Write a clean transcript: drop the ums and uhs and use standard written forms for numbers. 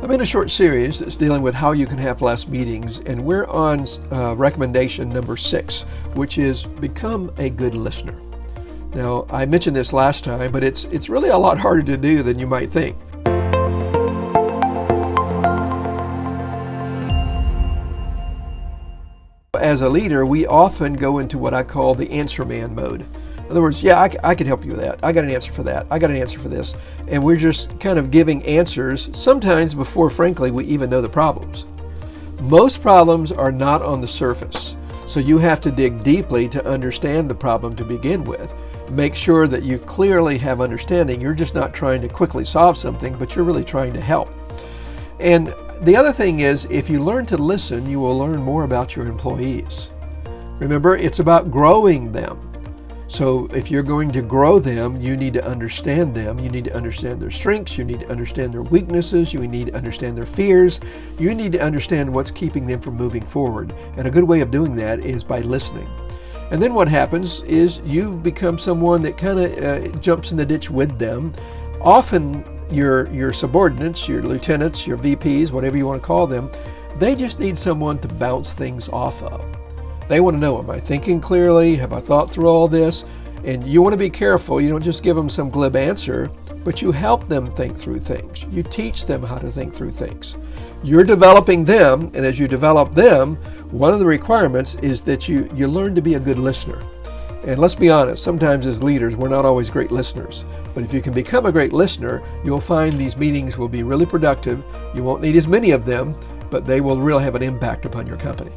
I'm in a short series that's dealing with how you can have less meetings, and we're on recommendation number 6, which is become a good listener. Now, I mentioned this last time, but it's really a lot harder to do than you might think. As a leader, we often go into what I call the answer man mode. In other words, yeah, I can help you with that. I got an answer for that. I got an answer for this. And we're just kind of giving answers, sometimes before, frankly, we even know the problems. Most problems are not on the surface, so you have to dig deeply to understand the problem to begin with. Make sure that you clearly have understanding. You're just not trying to quickly solve something, but you're really trying to help. And the other thing is, if you learn to listen, you will learn more about your employees. Remember, it's about growing them. So if you're going to grow them, you need to understand them. You need to understand their strengths. You need to understand their weaknesses. You need to understand their fears. You need to understand what's keeping them from moving forward. And a good way of doing that is by listening. And then what happens is you've become someone that kind of jumps in the ditch with them. Often your subordinates, your lieutenants, your VPs, whatever you want to call them, they just need someone to bounce things off of. They want to know, am I thinking clearly? Have I thought through all this? And you want to be careful. You don't just give them some glib answer, but you help them think through things. You teach them how to think through things. You're developing them, and as you develop them, one of the requirements is that you learn to be a good listener. And let's be honest, sometimes as leaders, we're not always great listeners. But if you can become a great listener, you'll find these meetings will be really productive. You won't need as many of them, but they will really have an impact upon your company.